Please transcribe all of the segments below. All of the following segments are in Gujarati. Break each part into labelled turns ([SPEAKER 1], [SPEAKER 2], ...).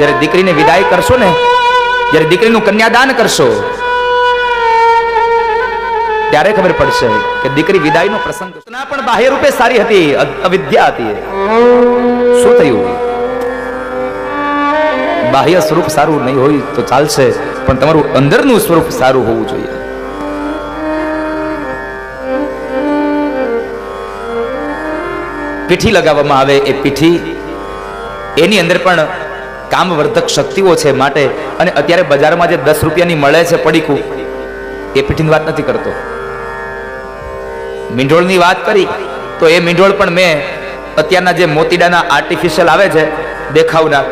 [SPEAKER 1] જ્યારે દીકરીને વિદાય કરશો ને, જ્યારે દીકરીનું કન્યાદાન કરશો ત્યારે ખબર પડશે કે દીકરી વિદાયનો પ્રસંગ પણ બાહ્ય રૂપે સારી હતી, અવિદ્યા હતી. શું થયું? બાહ્ય સ્વરૂપ સારું નહીં હોય તો ચાલશે, પણ તમારું અંદરનું સ્વરૂપ સારું હોવું જોઈએ. પીઠી લગાવવામાં આવે, એ પીઠી એની અંદર પણ કામવર્ધક શક્તિઓ છે માટે. અને અત્યારે બજારમાં જે 10 રૂપિયાની મળે છે પડીકું, એ પીઠીની વાત નથી કરતો. મીંઢોળની વાત કરી તો એ મીંઢોળ પણ મેં અત્યારના જે મોતીડાના આર્ટિફિશિયલ આવે છે દેખાવના,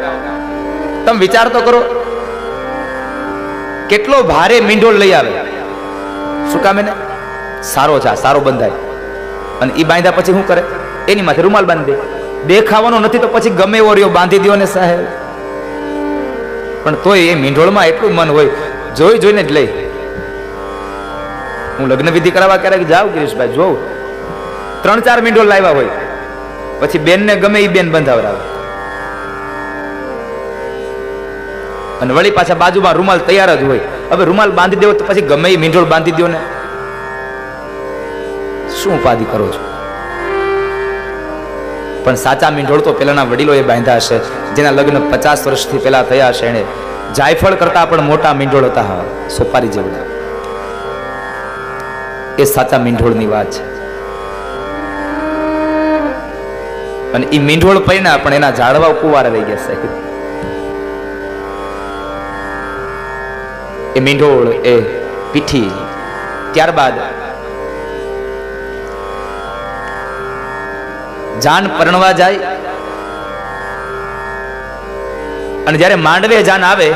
[SPEAKER 1] તમે વિચાર તો કરો કેટલો ભારે મીંઢોળ લઈ આવે. શું કામ? એને સારો છે, સારો બંધાય. અને એ બાંધ્યા પછી શું કરે? એની માથે રૂમાલ બાંધી દે. દેખાવાનો નથી તો પછી ગમે એવો રહ્યો બાંધી દો ને સાહેબ. પણ તોય એ મીંઢોળમાં એટલું મન હોય, જોઈ જોઈને જ લઈ. હું લગ્ન વિધિ કરાવવા ક્યારેક જાઉં ગિરીશભાઈ, જોઉં 3-4 મીંઢોળ લાવ્યા હોય, પછી બેનને ગમે એ બેન બંધાવરાવે. અને વળી પાછા બાજુમાં રૂમાલ તૈયાર જ હોય. હવે રૂમાલ બાંધી દેવો તો પછી ગમે એ મીંઢોળ બાંધી દો ને. શું ઉપાધિ કરો છો? પણ સાચા મીંઢોળ તો પેલાના વડીલોએ બાંધ્યા હશે, જેના લગ્ન 50 વર્ષથી પહેલા થયા હશે. એને જાયફળ કરતા પણ મોટા મીંઢોળ હતા, સોપારી જેવડા. એ સાચા મીંઢોળની વાત છે. અને એ મીંઢોળ પૈણા પણ એના ઝાડવા કુંવારા રહી ગયા છે. એ મીંઢોળ, એ પીઠી. ત્યારબાદ જાન પરણવા જાય, અને જ્યારે માંડવે જાન આવે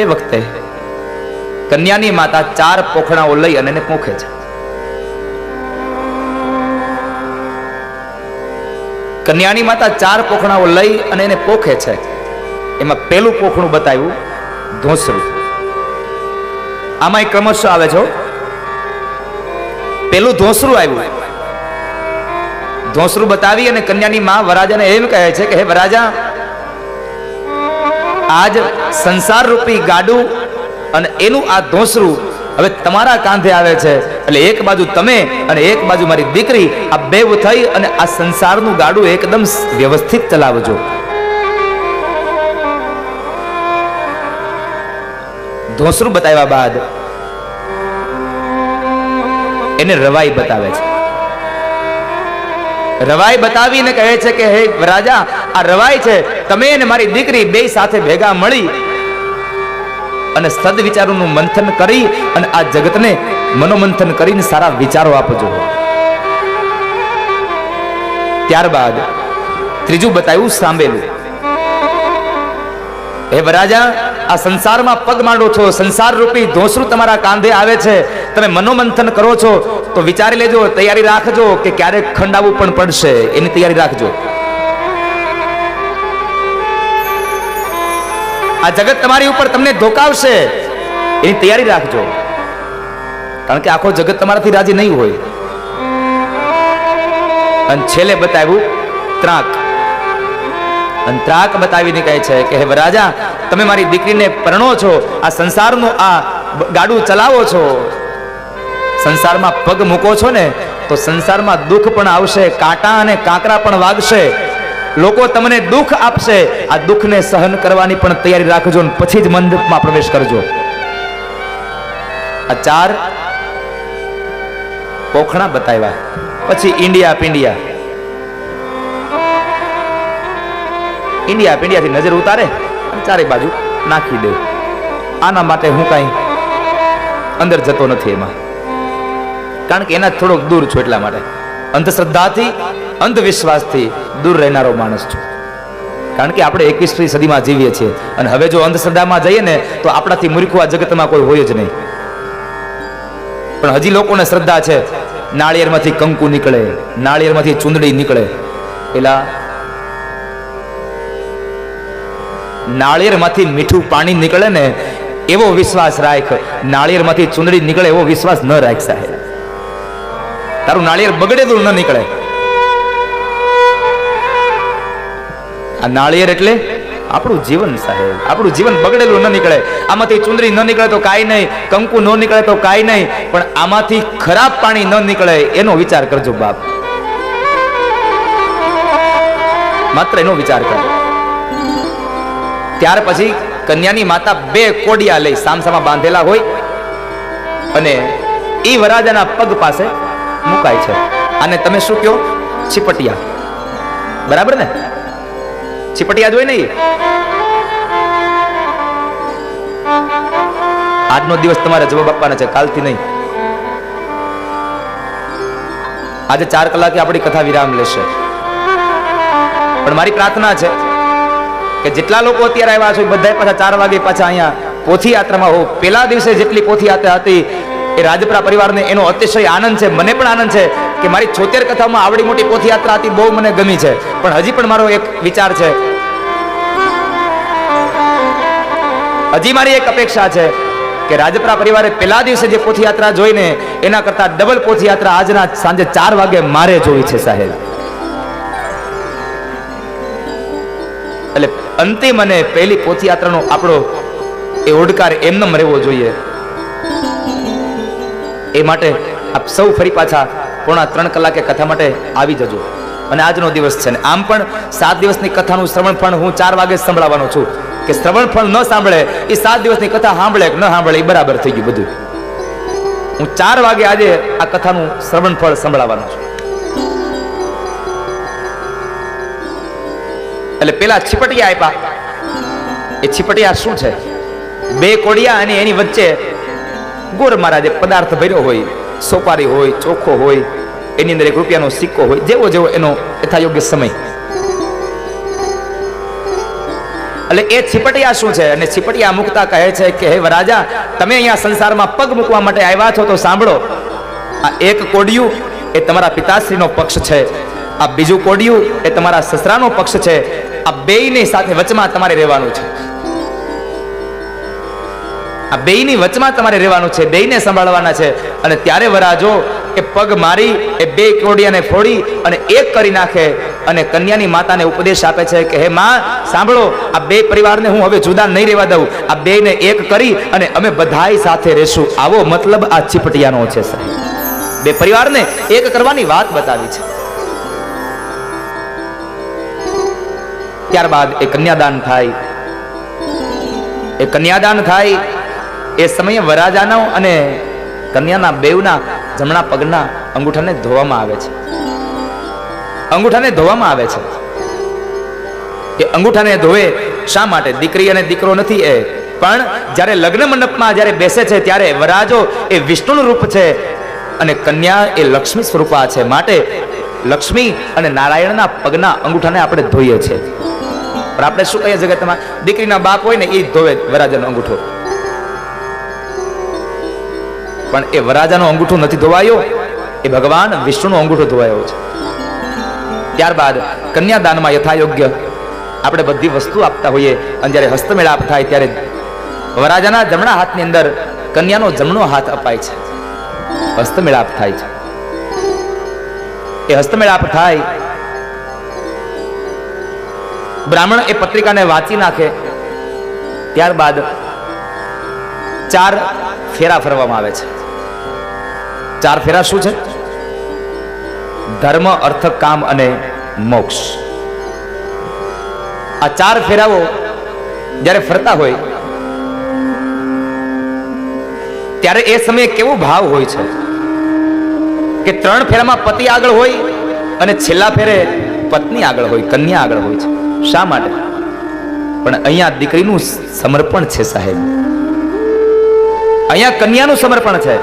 [SPEAKER 1] એ વખતે કન્યાની માતા 4 પોખણાઓ લઈ અને એને પોખે છે. કન્યાની માતા 4 પોખણાઓ લઈ અને એને પોખે છે. એમાં પેલું પોખણું બતાવ્યું ધોસરું. આમાં એક ક્રમશઃ આવે છે. પેલું ધોસરું આવ્યું. ધોસરું બતાવી અને કન્યાની માં વરાજાને એમ કહે છે કે હે વરાજા, આજ સંસાર રૂપી ગાડું અને એનું આ ધોસરું હવે તમારા કાંધે આવે છે. એટલે એક બાજુ તમે અને એક બાજુ મારી દીકરી, આ બેવ થઈ અને આ સંસારનું ગાડું એકદમ વ્યવસ્થિત ચલાવજો. ધોસરું બતાવ્યા બાદ એને રવાઈ બતાવે છે. રવાઈ બતાવીને કહે છે કે હે રાજા, આ રવાઈ છે, તમે અને મારી દીકરી બે સાથે ભેગા મળી અને સદવિચારોનું મંથન કરી અને આ જગતને મનોમંથન કરીને સારા વિચારો આપજો. ત્યારબાદ ત્રીજું બતાવ્યું સાંભેલું. હે રાજા, આ સંસારમાં પગ માંડો છો, સંસાર રૂપી ધોસરું તમારા કાંધે આવે છે, તમે મનોમંથન કરો છો તો વિચારી લેજો, તૈયારી રાખજો કે ક્યારેક ખંડાવવું પણ પડશે, એની તૈયારી રાખજો. આ જગત તમારી ઉપર તમને ધોકાવશે, એની તૈયારી રાખજો. કારણ કે આખો જગત તમારાથી રાજી નહીં હોય. અને છેલ્લે બતાવ્યું ત્રાક. અને ત્રાક બતાવીને કહે છે કે હે રાજા, તમે મારી દીકરીને પરણો છો, આ સંસારનું આ ગાડું ચલાવો છો, સંસારમાં પગ મૂકો છો ને તો સંસારમાં દુઃખ પણ આવશે, કાંટા અને કાંકરા પણ વાગશે, લોકો તમને દુઃખ આપશે. આ દુઃખને સહન કરવાની પણ તૈયારી રાખજો અને પછી જ મંડપમાં પ્રવેશ કરજો. આ 4 પોખણા બતાવ્યા. પછી ઇન્ડિયા પિંડિયાથી નજર ઉતારે અને ચારે બાજુ નાખી દે. આના માટે હું કાંઈ અંદર જતો નથી એમાં, કારણ કે એના થોડોક દૂર છું. એટલા માટે અંધશ્રદ્ધાથી, અંધવિશ્વાસથી દૂર રહેનારો માણસ છું. કારણ કે આપણે 21મી સદીમાં જીવીએ છીએ, અને હવે જો અંધશ્રદ્ધામાં જઈએ ને તો આપણાથી મૂર્ખું આ જગતમાં કોઈ હોય જ નહીં. પણ હજી લોકોને શ્રદ્ધા છે, નાળિયેરમાંથી કંકુ નીકળે, નાળિયેરમાંથી ચૂંદડી નીકળે. પેલા નાળિયેરમાંથી મીઠું પાણી નીકળે ને એવો વિશ્વાસ રાખ, નાળિયેરમાંથી ચૂંદડી નીકળે એવો વિશ્વાસ ન રાખ સાહેબ. તારું નાળિયેર બગડેલું ન નીકળે. આ નાળિયેર એટલે આપણું જીવન સાહેબ, આપણું જીવન બગડેલું ન નીકળે. આમાંથી ચુંદડી ન નીકળે તો કાંઈ નહીં, કંકુ ન નીકળે તો કાંઈ નહીં, પણ આમાંથી ખરાબ પાણી ન નીકળે એનો વિચાર કરજો બાપ. માત્ર એનો વિચાર કરજો. ત્યાર પછી કન્યાની માતા 2 કોડિયા લઈ સામસામા બાંધેલા હોય અને એ વરાજાના પગ પાસે મુકાય છે. અને તમે શું કહો? છીપટિયા. બરાબર ને? છીપટિયા જોઈ નહીં? આજનો દિવસ તમારે જવાબ આપવાના છે, કાલથી નહીં. આજે 4 કલાકે આપણી કથા વિરામ લેશે. પણ મારી પ્રાર્થના છે કે જેટલા લોકો અત્યારે આવ્યા છે બધા પાછા 4 વાગે પાછા અહીંયા પોથી યાત્રામાં હો. પેલા દિવસે જેટલી પોથી યાત્રા હતી એ રાજપરા પરિવારને એનો અતિશય આનંદ છે. મને પણ આનંદ છે કે મારી 76 કથામાં આવડી મોટી પોથી યાત્રા હતી, બહુ મને ગમી છે. પણ હજી પણ મારો એક વિચાર છે, હજી મારી એક અપેક્ષા છે કે રાજપરા પરિવારે પેલા દિવસે જે પોથી યાત્રા જોઈને એના કરતા ડબલ પોથી યાત્રા આજના સાંજે 4 વાગે મારે જોઈ છે સાહેબ. એટલે અંતિમ અને પહેલી પોથી યાત્રાનો આપણો એ ઓડકાર એમને રહેવો જોઈએ. એ માટે આપ સૌ ફરી પાછા 2.5 કલાકે કથા માટે આવી જજો. અને આજનો દિવસ છે ને આમ પણ 7 દિવસની કથાનું શ્રવણ પણ હું 4 વાગે સંભળાવવાનો છું. કે શ્રવણ ફળ ન સાંભળે એ 7 દિવસની કથા સાંભળે કે ન સાંભળે એ બરાબર થઈ ગયું બધું. હું 4 વાગે આજે આ કથાનું શ્રવણ ફળ સંભળાવવાનો છું. એટલે પેલા છીપટિયા આપ્યા. એ છીપટિયા શું છે? 2 કોડિયા અને એની વચ્ચે ગોર મહારાજે પદાર્થ ભર્યો હોય, સોપારી હોય, ચોખ્ખો હોય, એની અંદર 1 રૂપિયાનો સિક્કો હોય, જેવો જેવો એનો યથાયોગ્ય સમય. એટલે એ છીપટિયા શું છે? અને છીપટિયા મુકતા કહે છે કે હે વરાજા, તમે અહીંયા સંસારમાં પગ મૂકવા માટે આવ્યા છો તો સાંભળો. આ 1 કોડિયું એ તમારા પિતાશ્રીનો પક્ષ છે, આ બીજું કોડિયું એ તમારા સસરાનો પક્ષ છે. આ બેયની સાથે વચમાં તમારે રહેવાનું છે. આ બેયની વચમાં તમારે રહેવાનું છે, બેયને સંભાળવાના છે. અને ત્યારે વરાજો એ પગ મારી એ 2 કોડિયાને ફોડી અને 1 કરી નાખે અને કન્યાની માતાને ઉપદેશ આપે છે કે હે માં સાંભળો, આ 2 પરિવારને હું હવે જુદા નહીં રહેવા દઉં. આ 2ને 1 કરી અને અમે બધાય સાથે રહેશું. આવો મતલબ આ છીપટિયાનો છે સાહેબ. 2 પરિવારને 1 કરવાની વાત બતાવી છે. ત્યારબાદ એ કન્યાદાન થાય. એ કન્યાદાન થાય એ સમયે વરાજાનો અને કન્યાના બેવના જમણા પગના અંગૂઠાને ધોવામાં આવે છે. અંગૂઠાને ધોવામાં આવે છે. એ અંગૂઠાને ધોવે શા માટે? દીકરી અને દીકરો નથી એ, પણ જ્યારે લગ્ન મંડપમાં જ્યારે બેસે છે ત્યારે વરાજો એ વિષ્ણુનું રૂપ છે અને કન્યા એ લક્ષ્મી સ્વરૂપા છે. માટે લક્ષ્મી અને નારાયણના પગના અંગૂઠાને આપણે ધોઈએ છીએ. પણ આપણે શું કહીએ જગતમાં? દીકરીના બાપ હોય ને એ ધોવે વરાજાનો અંગૂઠો. પણ એ વરાજાનો અંગૂઠો નથી ધોવાયો, એ ભગવાન વિષ્ણુનો અંગૂઠો ધોવાયો છે. ત્યારબાદ કન્યાદાનમાં યથાયોગ્ય આપણે બધી વસ્તુ આપતા હોઈએ અને જ્યારે હસ્તમેળાપ થાય ત્યારે વરાજાના જમણા હાથની અંદર કન્યાનો જમણો હાથ અપાય છે. હસ્તમેળાપ થાય છે. એ હસ્તમેળાપ થાય, બ્રાહ્મણ એ પત્રિકાને વાંચી નાખે. ત્યારબાદ 4 ફેરા ફરવામાં આવે છે. 4 ફેરા શું છે? ધર્મ, અર્થ, કામ અને મોક્ષ. આ 4 ફેરાઓ જ્યારે ફરતા હોય ત્યારે એ સમયે કેવો ભાવ હોય છે કે 3 ફેરામાં પતિ આગળ હોય અને છેલ્લા ફેરે પત્ની આગળ હોય, કન્યા આગળ હોય છે. શા માટે? પણ અહીંયા દીકરીનું સમર્પણ છે સાહેબ. અહીંયા કન્યાનું સમર્પણ છે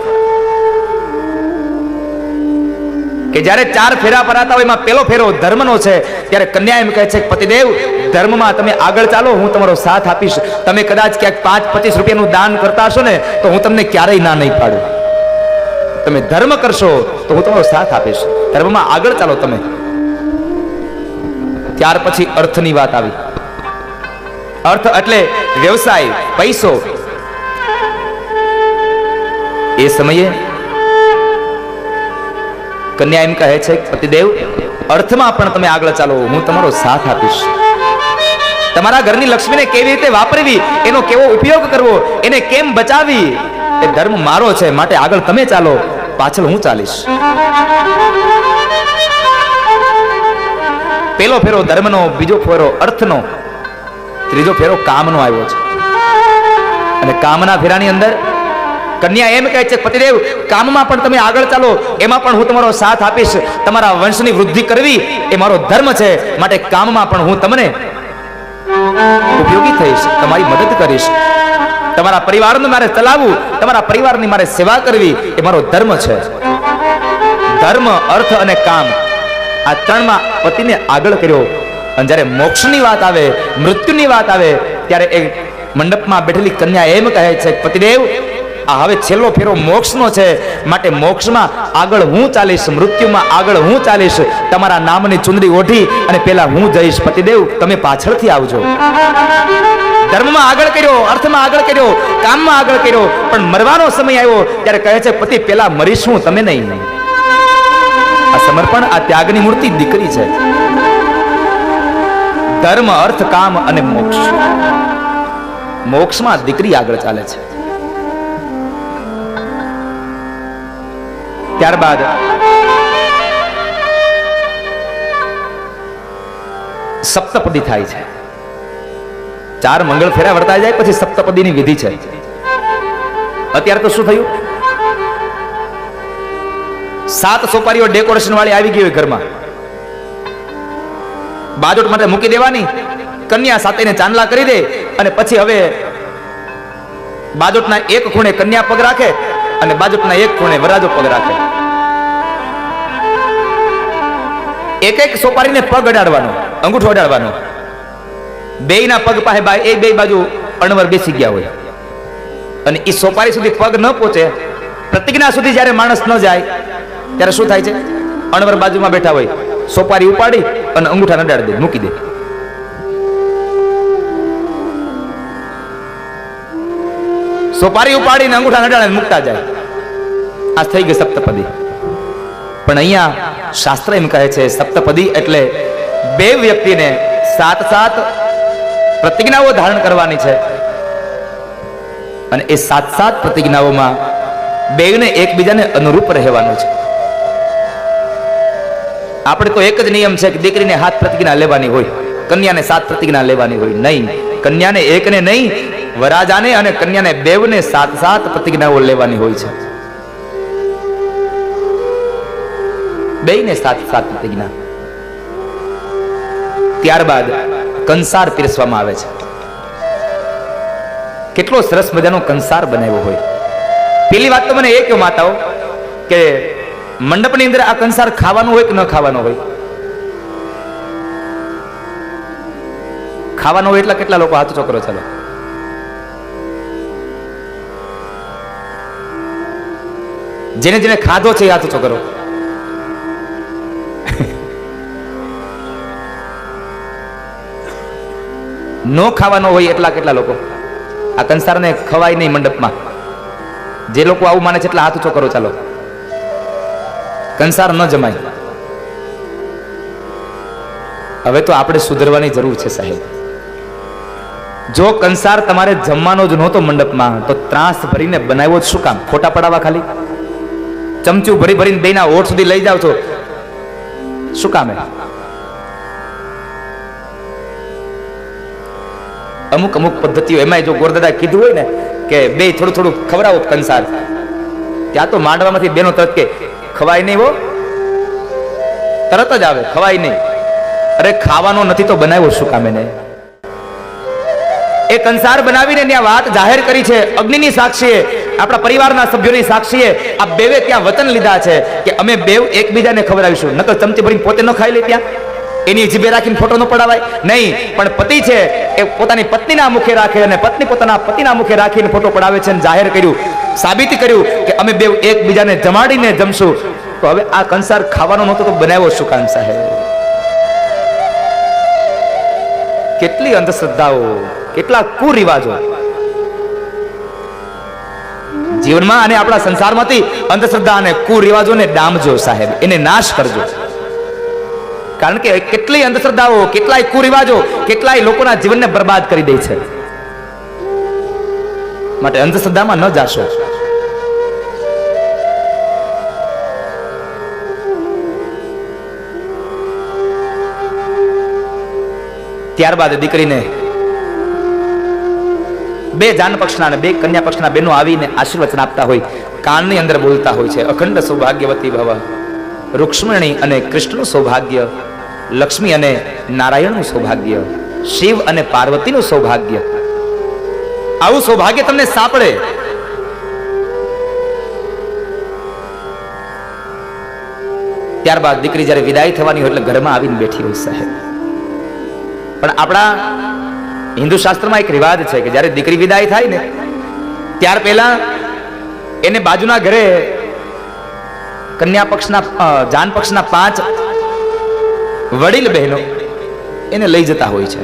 [SPEAKER 1] કે જ્યારે 4 ફેરા પરાતા હોય એમાં પેલો ફેરો ધર્મનો છે. ત્યારે કન્યા એમ કહે છે કે પતિદેવ, ધર્મમાં તમે આગળ ચાલો, હું તમારો સાથ આપીશ. તમે કદાચ ક્યાંક 5-25 રૂપિયાનું દાન કરતા હશો ને તો હું તમને ક્યારેય ના નહીં પાડું. તમે ધર્મ કરશો તો હું તમારો સાથ આપીશ. ધર્મમાં આગળ ચાલો તમે. ત્યાર પછી અર્થની વાત આવી. અર્થ એટલે વ્યવસાય, પૈસો. એ સમયે કન્યા એમ કહે છે પતિદેવ, અર્થમાં પણ તમે આગળ ચાલો, હું તમારો સાથ આપીશ. તમારા ઘરની લક્ષ્મીને કેવી રીતે વાપરવી, એનો કેવો ઉપયોગ કરવો, એને કેમ બચાવી, એ ધર્મ મારો છે. માટે આગળ તમે ચાલો, પાછળ હું ચાલીશ. પેલો ફેરો ધર્મનો, બીજો ફેરો અર્થનો, ત્રીજો ફેરો કામનો આવ્યો છે. અને કામના ફેરાની અંદર કન્યા એમ કહે છે, પતિદેવ કામમાં પણ તમે આગળ ચાલો, એમાં પણ હું તમારો સાથ આપીશ. તમારા વંશની વૃદ્ધિ કરવી એ મારો ધર્મ છે. માટે કામમાં પણ હું તમને ઉપયોગી થઈશ, તમારી મદદ કરીશ. તમારા પરિવારને મારે ચલાવવું, તમારા પરિવારની મારે સેવા કરવી એ મારો ધર્મ છે. ધર્મ, અર્થ અને કામ, આ ત્રણમાં પતિને આગળ કર્યો. અને જ્યારે મોક્ષની વાત આવે, મૃત્યુની વાત આવે, ત્યારે એ મંડપમાં બેઠેલી કન્યા એમ કહે છે, પતિદેવ આ હવે છેલ્લો ફેરો મોક્ષનો છે. માટે મોક્ષમાં આગળ હું ચાલીશ, મૃત્યુમાં આગળ હું ચાલીશ. તમારા નામની ચુંદડી ઓઢી અને પેલા હું જઈશ. પતિદેવ તમે પાછળથી આવજો. ધર્મમાં આગળ કર્યો, અર્થમાં આગળ કર્યો, કામમાં આગળ કર્યો, પણ મરવાનો સમય આવ્યો ત્યારે કહે છે, પતિ પેલા મરીશું, તમે નહીં. આ સમર્પણ, આ ત્યાગની મૂર્તિ દીકરી છે. ધર્મ, અર્થ, કામ અને મોક્ષ. મોક્ષમાં દીકરી આગળ ચાલે છે. ત્યારબાદ સપ્તપદી થાય છે. 4 મંગળ ફેરા વર્તાઈ જાય પછી સપ્તપદીની વિધિ છે. અત્યારે તો શું થયું, 7 સોપારીઓ ડેકોરેશન વાળી આવી ગઈ હોય ઘરમાં. બાજોટ માટે મૂકી દેવાની, કન્યા સાથેને ચાંદલા કરી દે અને પછી હવે બાજોટના એક ખૂણે કન્યા પગ રાખે અને બાજોટના એક ખૂણે વરરાજો પગ રાખે. એક એક સોપારીને પગ અડાડવાનો, અંગૂઠો અડાડવાનો. બેયના પગ પાસે બે બાજુ અણવર બેસી ગયા હોય અને એ સોપારી સુધી પગ ન પહોંચે, પ્રતિજ્ઞા સુધી જ્યારે માણસ ન જાય ત્યારે શું થાય છે, અણવર બાજુમાં બેઠા હોય, સોપારી ઉપાડી અને અંગૂઠા અડાડી દે, મૂકી દે. સોપારી ઉપાડીને અંગૂઠા અડાડીને મૂકતા જાય. આ થઈ ગઈ સપ્તપદી. પણ અહીંયા શાસ્ત્ર એમ કહે છે, સપ્તપદી એટલે બે વ્યક્તિને 7 પ્રતિજ્ઞાઓ ધારણ કરવાની છે અને એ 7 પ્રતિજ્ઞાઓમાં બેને એકબીજાને અનુરૂપ રહેવાનું છે. આપણે તો એક જ નિયમ છે કે દીકરીને 7 પ્રતિજ્ઞા લેવાની હોય, કન્યાને 7 પ્રતિજ્ઞા લેવાની હોય. નહીં, કન્યાને એકને નહીં, વરાજાને અને કન્યાને બેવને 7 પ્રતિજ્ઞાઓ લેવાની હોય છે. બેયને 7 પ્રતિજ્ઞા. ત્યારબાદ કંસાર પીરસવામાં આવે છે. કેટલો સરસ મજાનો કંસાર બનાવ્યો હોય. પેલી વાત તો મને એ કહો માતાઓ કે મંડપની અંદર આ કંસાર ખાવાનું હોય કે ન ખાવાનું હોય? ખાવાનું હોય એટલા કેટલા લોકો હાથ ચોકરો? ચાલો, જેને જેને ખાધો છે એ હાથ ચોકરો. નો ખાવાનો હોય એટલા કેટલા લોકો? આ કંસારને ખવાય નહીં મંડપમાં. જે લોકો આવું માને છે એટલા હાથ ઊંચો કરો. ચાલો, કંસાર ન જમાય. હવે તો આપણે સુધરવાની જરૂર છે સાહેબ. જો કંસાર તમારે જમવાનો જ નહોતો મંડપમાં તો ત્રાસ ભરીને બનાવ્યો જ શું કામ? ખોટા પડાવા ખાલી ચમચું ભરી ભરીને બેના ઓઠ સુધી લઈ જાવ છો શું કામે? અમુક અમુક પદ્ધતિઓ એમાં જો ગોરદાદા કીધું હોય ને કે બે થોડું થોડું ખવડાવો કંસાર, ત્યાં તો માંડવામાંથી બેનો તરત કે ખવાય નહીં, હો તરત જ આવે, ખવાય નહીં. અરે ખાવાનો નથી તો બનાવ્યો શું કામે? ને એ કંસાર બનાવીને ત્યાં વાત જાહેર કરી છે, અગ્નિની સાક્ષીએ, આપણા પરિવારના સભ્યોની સાક્ષીએ આ બેવે ત્યાં વચન લીધા છે કે અમે બેવ એકબીજાને ખવડાવીશું. નકર ચમચી ભરીને પોતે ન ખાઈ લે, ત્યાં એની જીભે રાખીને ફોટો ન પડાવાય નહીં. પણ પતિ છે એ પોતાની પત્નીના મુખે રાખે અને પત્ની પોતાના પતિના મુખે રાખીને ફોટો પડાવે છે અને જાહેર કર્યું, સાબિત કર્યું કે અમે બેવ એકબીજાને જમાડીને જમશું. તો હવે આ કંસાર ખાવાનો નહોતો તો બનાવ્યો શું કામ સાહેબ? કેટલી અંધશ્રદ્ધાઓ, કેટલા કુરિવાજો જીવનમાં અને આપણા સંસારમાંથી અંધશ્રદ્ધા અને કુરિવાજોને ડામજો સાહેબ, એને નાશ કરજો. કારણ કે કેટલી અંધશ્રદ્ધાઓ, કેટલાય કુરિવાજો, કેટલાય લોકોના જીવનને બરબાદ કરી દે છે. માટે અંધશ્રદ્ધામાં ન જાશો. ત્યારબાદ દીકરીને બે જાન પક્ષના અને બે કન્યા પક્ષના બહેનો આવીને આશીર્વચન આપતા હોય, કાનની અંદર બોલતા હોય છે, અખંડ સૌભાગ્યવતી ભવ, રૂક્ષ્મણી અને કૃષ્ણનું સૌભાગ્ય, લક્ષ્મી અને નારાયણનું સૌભાગ્ય, શિવ અને પાર્વતીનું સૌભાગ્ય. આવું સૌભાગ્ય તમને સાંપડે. ત્યારબાદ દીકરી જ્યારે વિદાય થવાની હોય એટલે ઘરમાં આવીને બેઠી હોય સાહેબ. પણ આપણા હિન્દુ શાસ્ત્રમાં એક રિવાજ છે કે જ્યારે દીકરી વિદાય થાય ને ત્યાર પહેલા એને બાજુના ઘરે કન્યા પક્ષના જાન પક્ષના 5 વડીલ બહેનો એને લઈ જતા હોય છે.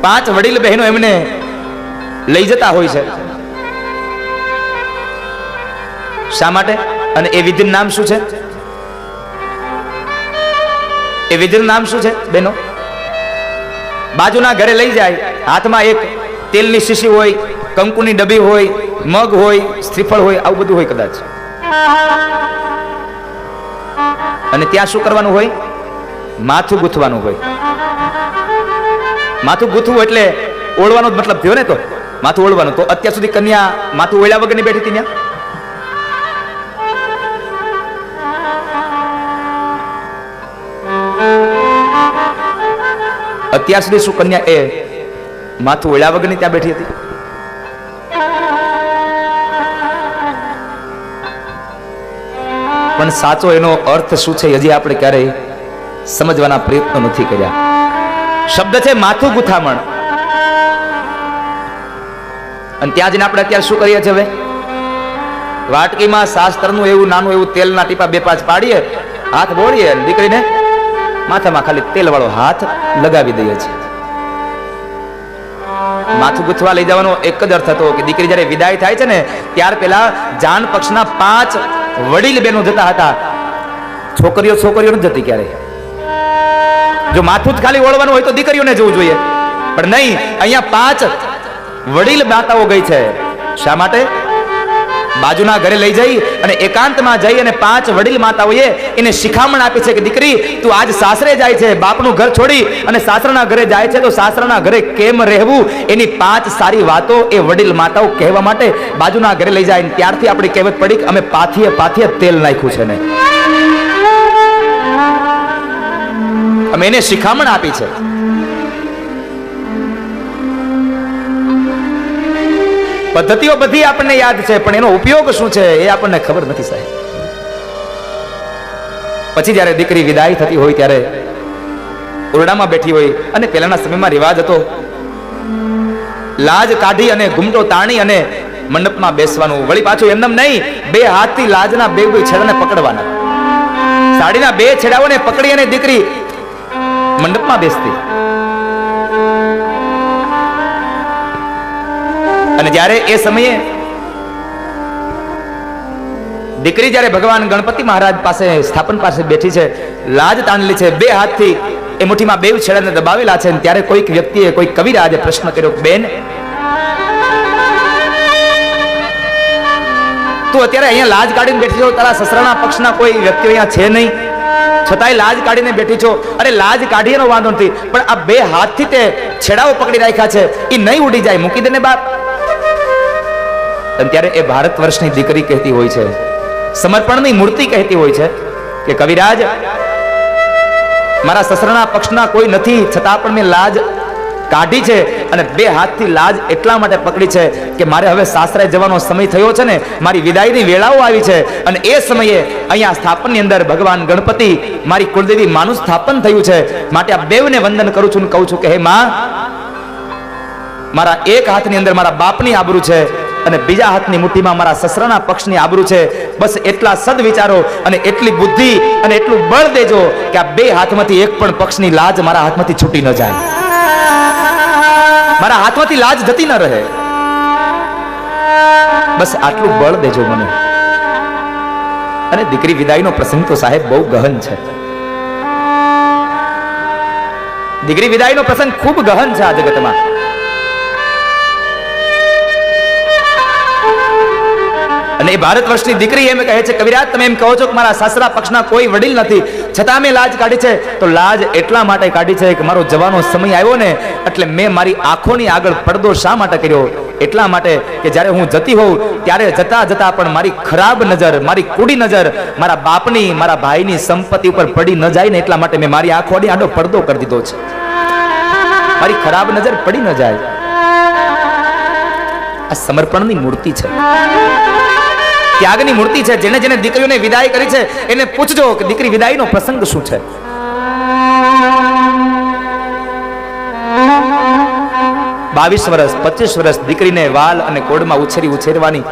[SPEAKER 1] 5 વડીલ બહેનો એમને લઈ જતા હોય છે. શા માટે? અને એ વિધિનું નામ શું છે? એ વિધિનું નામ શું છે બહેનો? બાજુના ઘરે લઈ જાય, હાથમાં એક તેલની શીશી હોય, કંકુની ડબ્બી હોય, મગ હોય, શ્રીફળ હોય, આવું બધું હોય કદાચ. અને ત્યાં શું કરવાનું હોય? માથું ગૂંથવાનું હોય. માથું ગૂંથવું એટલે ઓળવાનો જ મતલબ થયો ને. તો માથું ઓળવાનું. તો અત્યાર સુધી કન્યા માથું ઓળ્યા વગરની બેઠી હતી ત્યાં. અત્યાર સુધી શું કન્યા એ માથું ઓળ્યા વગરની ત્યાં બેઠી હતી? પણ સાચો એનો અર્થ શું છે હજી આપણે ક્યારેય સમજવાના પ્રયત્નો નથી કર્યા. શબ્દ છે માથું ગુથામણ. અને ત્યાં જઈને આપણે અત્યારે શું કરીએ છીએ? હવે વાટકીમાં શાસ્ત્રનું એવું નાનું એવું તેલના ટીપા 2-5 પાડીએ, હાથ બોળીએ, દીકરીને માથામાં ખાલી તેલ વાળો હાથ લગાવી દઈએ છીએ. માથું ગુથવા લઈ જવાનો એક જ અર્થ હતો કે દીકરી જ્યારે વિદાય થાય છે ને ત્યાર પહેલા જાન પક્ષના 5 વડીલ બહેનો જતા હતા. છોકરીઓ નથી જતી ક્યારે. જો માથું જ ખાલી ઓળવાનું હોય તો દીકરીઓને જવું જોઈએ, પણ નહીં, અહીંયા 5 વડીલ માતાઓ ગઈ છે. શા માટે? બાજુના ઘરે લઈ જઈ અને એકાંતમાં જઈ અને 5 વડીલ માતાઓએ એને શિખામણ આપી છે કે દીકરી તું આજ સાસરે જાય છે, બાપનું ઘર છોડી અને સાસરાના ઘરે જાય છે, તો સાસરાના ઘરે કેમ રહેવું એની 5 સારી વાતો એ વડીલ માતાઓ કહેવા માટે બાજુના ઘરે લઈ જાય. ત્યારથી આપણી કહેવત પડી કે અમે પાથીએ તેલ નાખ્યું છે ને, અમે એને શિખામણ આપી છે. પદ્ધતિઓ બધી આપણને યાદ છે, પણ એનો ઉપયોગ શું છે એ આપણને ખબર નથી સાહેબ. પછી જ્યારે દીકરી વિદાય થતી હોય ત્યારે ઓરડામાં બેઠી હોય અને પહેલાના સમયમાં રિવાજ હતો લાજ કાઢી અને ઘૂમટો તાણી અને મંડપમાં બેસવાનું. વળી પાછું એમને નહીં, 2 હાથથી લાજના 2 છેડાને પકડવાના. સાડીના 2 છેડાઓને પકડી અને દીકરી મંડપમાં બેસતી. અને જ્યારે એ સમયે દીકરી જ્યારે ભગવાન ગણપતિ મહારાજ પાસે સ્થાપન પાસે બેઠી છે, લાજ તાણેલી છે, 2 હાથથી એ મુઠ્ઠીમાં 2 છેડાને દબાવેલા છે, ત્યારે કોઈક વ્યક્તિએ, કોઈ કવિરાજે પ્રશ્ન કર્યો, બેન તું અત્યારે અહીંયા લાજ કાઢીને બેઠી છો, તારા સસરાના પક્ષના કોઈ વ્યક્તિ અહીંયા છે નહીં, છતાંય લાજ કાઢીને બેઠી છો. અરે લાજ કાઢી એનો વાંધો નથી, પણ આ 2 હાથથી તે છેડાઓ પકડી રાખ્યા છે, એ નહીં ઉડી જાય, મૂકી દે ને બાપ. અને ત્યારે એ ભારત વર્ષની દીકરી કહેતી હોય છે, સમર્પણની મૂર્તિ કહેતી હોય છે કે કવિરાજ મારા સસરાના પક્ષના કોઈ નથી, છતાં પણ મેં લાજ કાઢી છે અને 2 હાથથી લાજ એટલા માટે પકડી છે કે મારે હવે સાસરે જવાનો સમય થયો છે ને, મારી વિદાયની વેળાઓ આવી છે. અને એ સમયે અહીંયા સ્થાપનની અંદર ભગવાન ગણપતિ મારી કુળદેવી માનું સ્થાપન થયું છે, માટે આ બેવને વંદન કરું છું અને કહું છું કે હે માં, મારા એક હાથની અંદર મારા બાપની આબરૂ છે અને બીજા હાથની મુઠ્ઠીમાં મારા સસરાના પક્ષની આબરૂ છે. બસ એટલા સદ વિચારો અને એટલી બુદ્ધિ અને એટલું બળ દેજો કે આ 2 હાથમાંથી એક પણ પક્ષની લાજ મારા હાથમાંથી છૂટી ન જાય, મારા હાથમાંથી લાજ જતી ન રહે. બસ આટલું બળ દેજો મને. અને દીકરી વિદાયનો પ્રસંગ તો સાહેબ બહુ ગહન છે. દીકરી વિદાયનો પ્રસંગ ખૂબ ગહન છે આ જગતમાં. અને એ ભારત વર્ષની દીકરી એમ કહે છે, કવિરાજ તમે એમ કહો છો કે મારા સાસરા પક્ષના કોઈ વડીલ નથી, છતાં મેં લાજ કાઢી છે. તો લાજ એટલા માટે કાઢી છે કે મારો જવાનો સમય આવ્યો ને એટલે મેં મારી આંખોની આગળ પડદો શા માટે કર્યો? એટલા માટે કે જ્યારે હું જતી હોઉં ત્યારે જતા જતા પણ મારી ખરાબ નજર, મારી કુડી નજર મારા બાપની, મારા ભાઈની સંપત્તિ ઉપર પડી ન જાય ને એટલા માટે મેં મારી આંખોની આડો પડદો કરી દીધો છે. મારી ખરાબ નજર પડી ન જાય. આ સમર્પણની મૂર્તિ છે, ત્યાગની મૂર્તિ છે. જેને જેને દીકરીઓને વિદાય કરી છે એને પૂછજો કે દીકરી વિદાયનો પ્રસંગ શું છે. 22 વર્ષ 25 વર્ષ દીકરીને વાલ અને કોડમાં ઉછેરવાની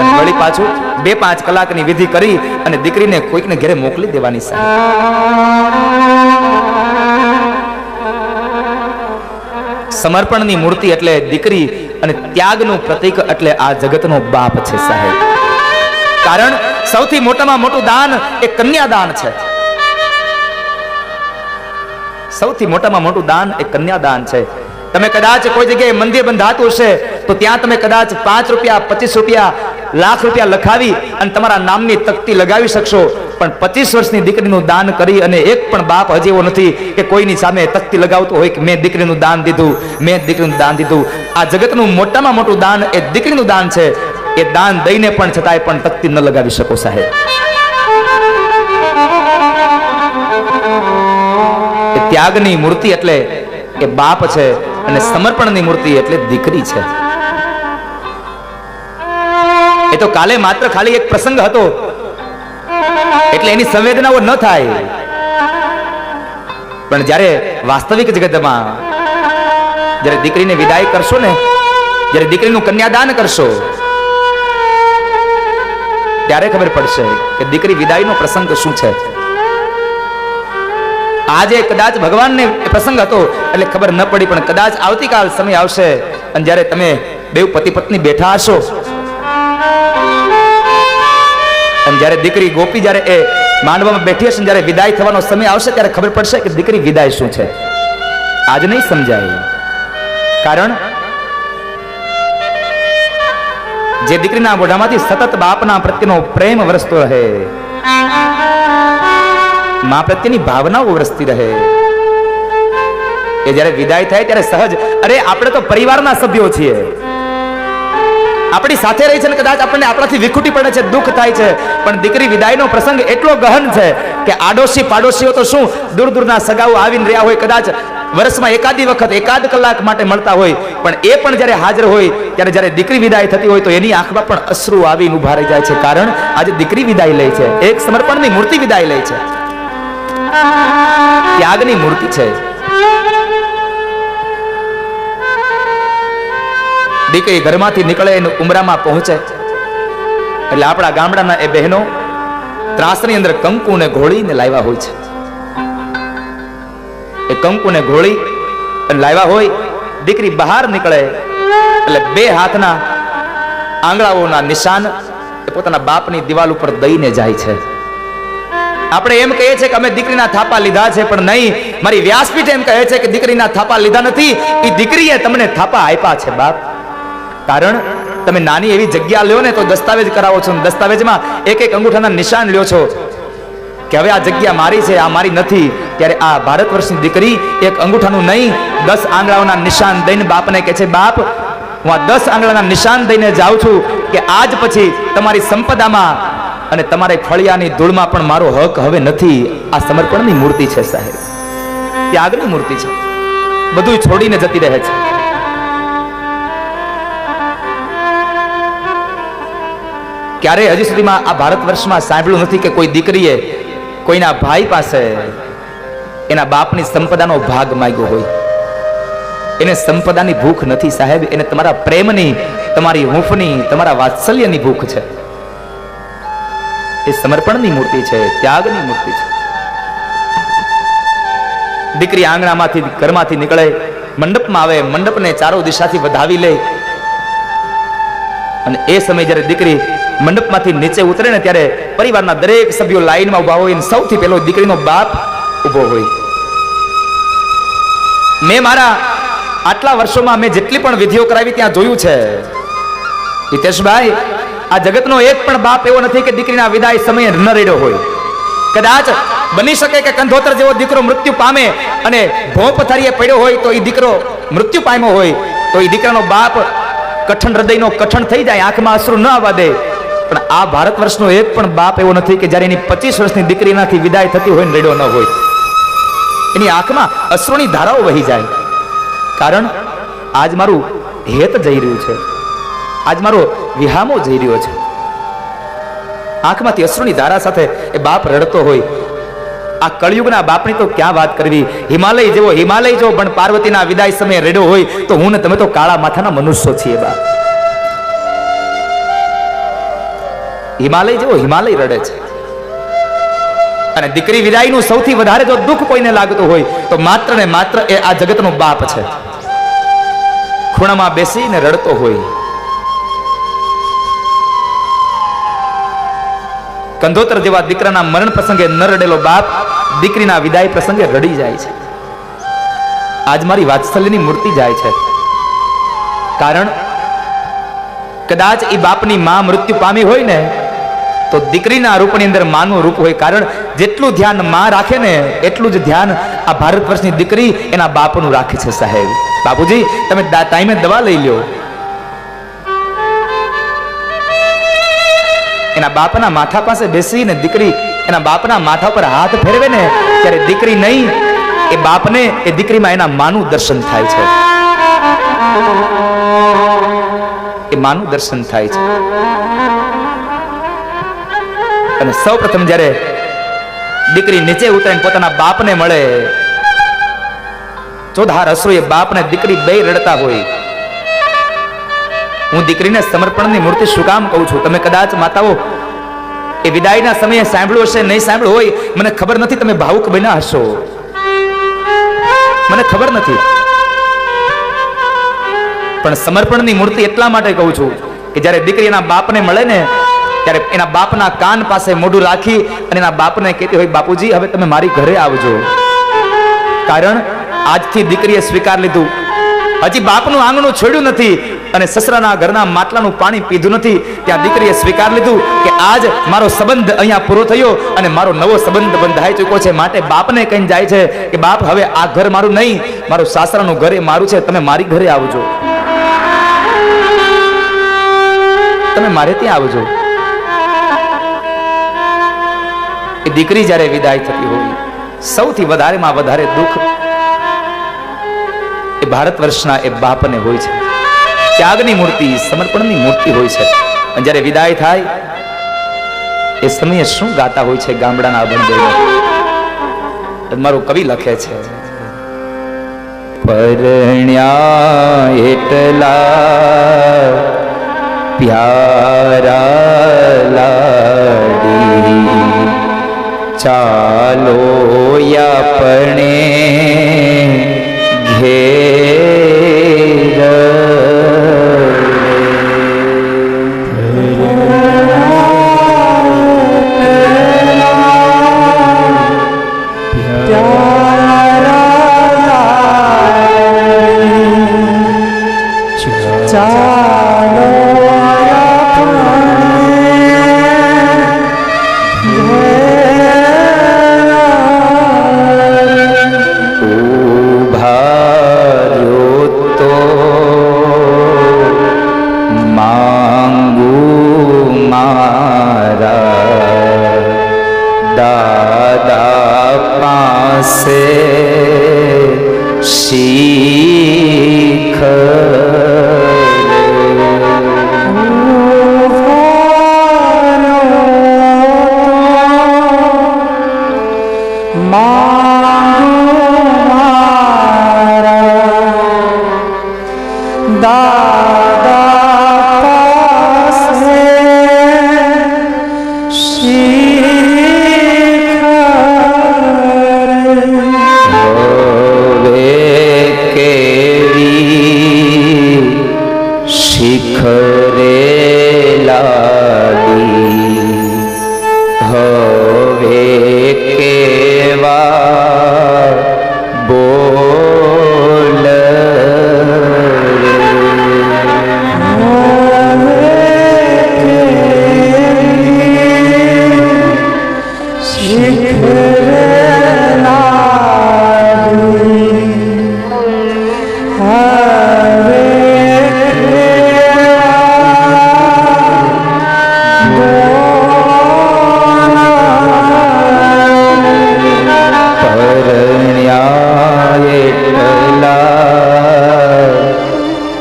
[SPEAKER 1] અને વળી પાછું 2-5 કલાકની વિધિ કરી અને દીકરીને કોઈકને ઘરે મોકલી દેવાની. સમર્પણની મૂર્તિ એટલે દીકરી અને ત્યાગનું પ્રતીક એટલે આ જગતનો બાપ છે સાહેબ. કારણ સૌથી મોટામાં મોટું દાન એ કન્યાદાન છે. સૌથી મોટામાં મોટું દાન એ કન્યાદાન છે. તમે કદાચ કોઈ જગ્યાએ મંદિર બંધાતું હશે તો ત્યાં તમે કદાચ 5 રૂપિયા 25 રૂપિયા લાખ રૂપિયા લખાવી અને તમારા નામની તકતી લગાવી શકશો, પણ 25 વર્ષની દીકરીનું દાન કરી અને એક પણ બાપ હજી એવો નથી કે કોઈની સામે તકતી લગાવતો હોય કે મેં દીકરીનું દાન દીધું, મેં દીકરીનું દાન દીધું. આ જગતનું મોટામાં મોટું દાન એ દીકરીનું દાન છે. એ દાન દઈને પણ છતાંય પણ તકતી ન લગાવી શકો સાહેબ. એ ત્યાગની મૂર્તિ એટલે એ બાપ છે અને સમર્પણની મૂર્તિ એટલે દીકરી છે. એ તો કાલે માત્ર ખાલી એક પ્રસંગ હતો એટલે એની સંવેદનાઓ ન થાય, પણ જ્યારે વાસ્તવિક જગતમાં જ્યારે દીકરીને વિદાય કરશો ને, જ્યારે દીકરીનું કન્યાદાન કરશો ત્યારે ખબર પડશે કે દીકરી વિદાયનો પ્રસંગ શું છે. આજે કદાચ ભગવાનને પ્રસંગ હતો એટલે ખબર ન પડી, પણ કદાચ આવતીકાલ સમય આવશે અને જ્યારે તમે બે પતિ પત્ની બેઠા હશો અને જ્યારે દીકરી ગોપી જ્યારે એ માંડવામાં બેઠી હશે, જ્યારે વિદાય થવાનો સમય આવશે ત્યારે ખબર પડશે કે દીકરી વિદાય શું છે. આજ નહીં સમજાય. કારણ જે દીકરીના મોઢામાંથી સતત બાપના પ્રત્યેનો પ્રેમ વરસતો રહે, મા પ્રત્યેની ભાવનાઓ વરસતી રહે, એ જ્યારે વિદાય થાય ત્યારે સહજ, અરે આપણે તો પરિવારના સભ્યો છીએ, આપણી સાથે રહી છે ને કદાચ આપણને આપણાથી વિખૂટી પડે છે, દુઃખ થાય છે, પણ દીકરી વિદાયનો પ્રસંગ એટલો ગહન છે કે આડોશી પાડોશીઓ તો શું, દૂર દૂરના સગાઓ આવીને રહ્યા હોય, કદાચ વર્ષમાં એકાદી વખત 1 કલાક માટે મળતા હોય, પણ એ પણ જ્યારે હાજર હોય ત્યારે જ્યારે દીકરી વિદાય થતી હોય તો એની આંખમાં પણ અશ્રુ આવીને ઉભા રહી જાય છે. કારણ આજે દીકરી વિદાય લે છે, એક સમર્પણની મૂર્તિ વિદાય લે છે, ત્યાગની મૂર્તિ છે. દીકરી ઘરમાંથી નીકળે અને ઉમરામાં પહોંચે એટલે આપણા ગામડાના એ બહેનો ત્રાસની અંદર કંકુને ઘોળીને લાવ્યા હોય છે. એ કંકુને ઘોળી અને લાવ્યા હોય. દીકરી બહાર નીકળે એટલે 2 હાથના આંગળાઓના નિશાન એ પોતાના બાપની દિવાલ ઉપર દઈને જાય છે. આપણે એમ કહીએ છીએ કે અમે દીકરીના થાપા લીધા છે, પણ નહીં, મારી વ્યાસપીઠ એમ કહે છે કે દીકરીના થાપા લીધા નથી, એ દીકરીએ તમને થાપા આપ્યા છે બાપ. કારણ તમે નાની એવી જગ્યા લ્યો ને તો દસ્તાવેજ કરાવો છો, દસ્તાવેજમાં એક અંગૂઠાના નિશાન લ્યો છો કે હવે આ જગ્યા મારી છે, આ મારી નથી. ત્યારે આ ભારત વર્ષની દીકરી એક અંગૂઠાનું નહીં 10 આંગળાઓના નિશાન દઈને બાપને કહે છે, બાપ હું આ 10 આંગળાના નિશાન દઈને જાઉં છું કે આજ પછી તમારી સંપદામાં અને તમારે ફળિયાની ધૂળમાં પણ મારો હક હવે નથી. આ સમર્પણની મૂર્તિ છે સાહેબ, ત્યાગની મૂર્તિ છે. બધું છોડીને જતી રહે છે. ક્યારે હજી સુધીમાં આ ભારત વર્ષમાં સાંભળ્યું નથી કે કોઈ દીકરીએ કોઈના ભાઈ પાસે એના બાપની સંપદાનો ભાગ માંગ્યો હોય. એને સંપદાની ભૂખ નથી સાહેબ, એને તમારા પ્રેમની, તમારી હૂંફની, તમારા વાત્સલ્યની ભૂખ છે. એ સમર્પણની મૂર્તિ છે, ત્યાગની મૂર્તિ છે. દીકરી આંગણામાંથી ઘરમાંથી નીકળે, મંડપમાં આવે, મંડપને ચારો દિશાથી વધાવી લે અને એ સમય જ્યારે દીકરી મંડપમાંથી નીચે ઉતરે ને ત્યારે પરિવારના દરેક સભ્યો લાઈનમાં ઉભા હોય અને સૌથી પહેલો દીકરીનો બાપ ઉભો હોય. મેં મારા આટલા વર્ષોમાં મેં જેટલી પણ વિધિઓ કરાવી ત્યાં જોયું છે હિતેશભાઈ, આ જગતનો એક પણ બાપ એવો નથી કે દીકરીના વિદાય સમયે ન રેડ્યો હોય. કદાચ બની શકે કે કંધોતર જેવો દીકરો મૃત્યુ પામે અને ભોં પથારીએ પડ્યો હોય તો એ દીકરો મૃત્યુ પામ્યો હોય તો એ દીકરાનો બાપ કઠણ હૃદયનો કઠણ થઈ જાય, આંખમાં અશ્રુ ન આવવા દે. પણ આ ભારત વર્ષનો એક પણ બાપ એવો નથી કે જ્યારે એની 25 વર્ષની દીકરીનાથી વિદાય થતી હોય ને રેડ્યો ન હોય. એની આંખમાં અશ્રુની ધારાઓ વહી જાય. કારણ આજ મારું હેત જઈ રહ્યું છે, આજ મારો વિહામો જઈ રહ્યો છે. આંખમાંથી અશ્રુની ધારા સાથે એ બાપ રડતો હોય. આ કળયુગના બાપની તો ક્યાં વાત કરવી. હિમાલય જો પણ પાર્વતીના વિદાય સમયે રેડ્યો હોય તો હું ને તમે તો કાળા માથાના મનુષ્યો છીએ બાપ. હિમાલય રડે છે. અને દીકરી વિદાયનું સૌથી વધારે જો દુઃખ કોઈને લાગતું હોય તો માત્ર ને માત્ર એ આ જગતનો બાપ છે. ખૂણામાં બેસીને રડતો હોય. કંધોતર જેવા દીકરાના મરણ પ્રસંગે ન રડેલો બાપ દીકરીના વિદાય પ્રસંગે રડી જાય છે. આજ મારી વાત્સલ્યની મૂર્તિ જાય છે. કારણ કદાચ એ બાપની માં મૃત્યુ પામી હોય ને તો દીકરીના રૂપની અંદર માનું રૂપ હોય. કારણ જેટલું ધ્યાન માં રાખે ને એટલું જ ધ્યાન આ ભારત વર્ષની દીકરી એના બાપનું રાખે છે. સાહેબ, બાપુજી તમે ટાઈમે દવા લઈ લ્યો. એના બાપના માથા પાસે બેસીને દીકરી એના બાપના માથા પર હાથ ફેરવે ને ત્યારે દીકરી નહીં એ બાપને એ દીકરીમાં એના માનું દર્શન થાય છે. એ માનું દર્શન થાય છે. અને સૌ પ્રથમ જ્યારે દીકરી નીચે ઉતરે પોતાના બાપને મળે, ચોધાર અશ્રુએ બાપને દીકરી બે રડતા હોય. હું દીકરીને સમર્પણની મૂર્તિ શું કામ કહું છું? તમે કદાચ માતાઓ એ વિદાયના સમયે સાંભળ્યું હશે, નહીં સાંભળ્યું હોય મને ખબર નથી. તમે ભાવુક બન્યા હશો, મને ખબર નથી. પણ સમર્પણની મૂર્તિ એટલા માટે કહું છું કે જ્યારે દીકરી એના બાપને મળે ને ત્યારે એના બાપના કાન પાસે મોઢું રાખી અને એના બાપને કહેતી હોય, બાપુજી હવે તમે મારી ઘરે આવજો. કારણ આજથી દીકરીએ સ્વીકાર લીધું. હજી બાપનું આંગણું છોડ્યું નથી અને સસરાના ઘરના માટલાનું પાણી પીધું નથી, ત્યાં દીકરીએ સ્વીકાર લીધું કે આજ મારો સંબંધ અહીંયા પૂરો થયો અને મારો નવો સંબંધ બંધાઈ ચૂક્યો છે. માટે બાપને કહીને જાય છે કે બાપ હવે આ ઘર મારું નહીં, મારું સાસરાનું ઘર એ મારું છે. તમે મારી ઘરે આવજો, તમે મારે ત્યાં આવજો. એ દીકરી જ્યારે વિદાય થતી હોય સૌથી વધારેમાં વધારે દુઃખ એ ભારત વર્ષના એ બાપને હોય છે. ત્યાગની મૂર્તિ, સમર્પણની મૂર્તિ હોય છે. અને જ્યારે વિદાય થાય એ સમયે શું ગાતા હોય છે ગામડાના અભણ મારો કવિ લખે છે, પરણ્યા એટલા પ્યારા લાડી, ચાલો આપણે ઘેર શિખરે લાગી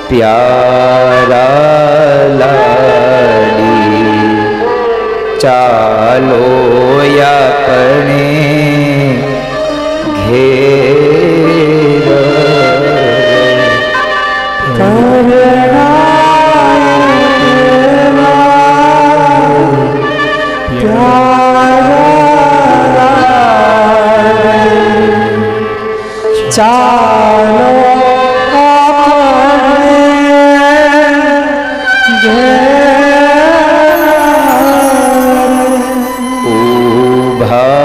[SPEAKER 1] પ્યારા લાડી ચાલો આપણે ઘેર
[SPEAKER 2] ચાલો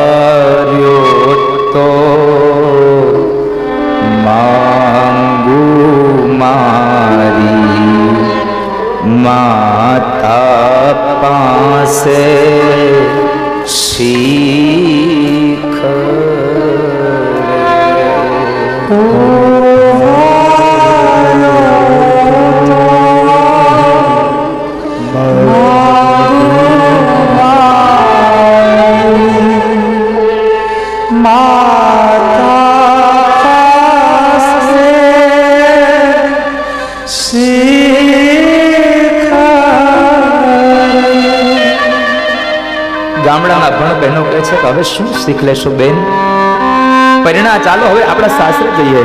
[SPEAKER 1] ઉભાર્યો તો માંગુ મારી માતા પાસે શીખ ગામડાના ભણ બહેનો કહે છે કે હવે શું શીખ લેશો બેન, પરિણા ચાલો હવે આપણા સાસરે જઈએ.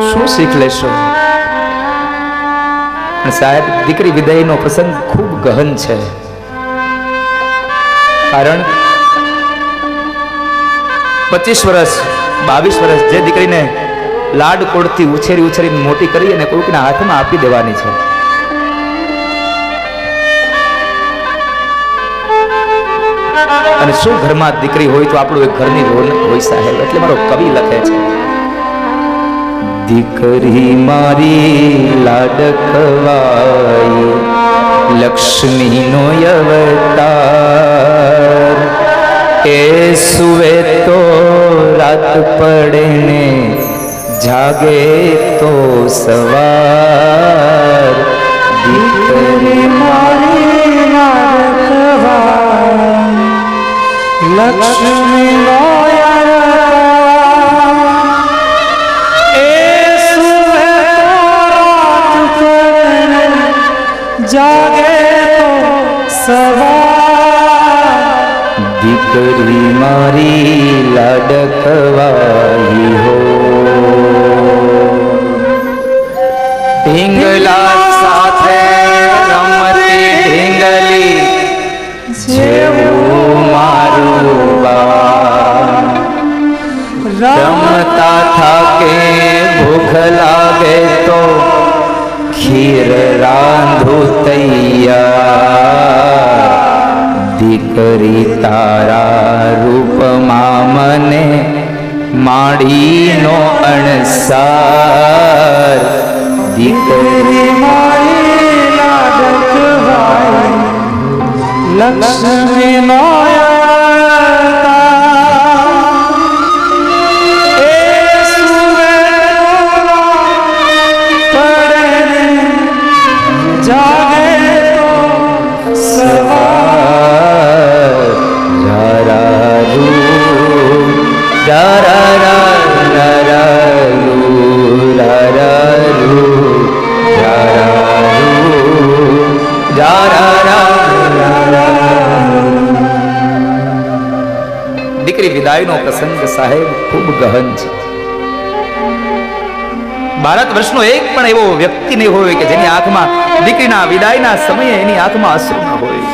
[SPEAKER 1] શું શીખ લેશો? સાહેબ, દીકરી વિદાયનો પ્રસંગ ખૂબ ગહન છે. કારણ 25 વર્ષ 22 વર્ષ જે દીકરીને લાડકોડથી ઉછેરીને મોટી કરી અને કોઈકના હાથમાં આપી દેવાની છે. અને શું ઘરમાં દીકરી હોય તો આપણું એક ઘરની રોનક હોય સાહેબ. એટલે મારો કવિ લખે છે, દીકરી મારી લાડકવાઈ લક્ષ્મીનો અવતાર, એ સુવે તો રાત પડે ને જાગે તો સવાર. દીકરી મારી લાડકવાઈ લક્ષ્મી નો
[SPEAKER 2] જાગે તો સવાર.
[SPEAKER 1] દીકરી મારી લાડકવાઈ હો, ઢીંગલા સાથે રમતી ઢીંગલી જેવું મારું બા. રમતા થાકે ભૂખ લાગે તો ખીર રાંધું તૈયાર. દીકરી તારા રૂપમાં મને માડીનો અણસાર. દીકરી
[SPEAKER 2] મારી લાડકવાઈ લક્ષ્મી નો
[SPEAKER 1] દીકરી વિદાયનો પ્રસંગ સાહેબ ખૂબ ગહન છે. ભારત વર્ષનો એક પણ એવો વ્યક્તિ નહીં હોય કે જેની આંખમાં દીકરીના વિદાયના સમયે એની આંખમાં અશ્રુ ન હોય.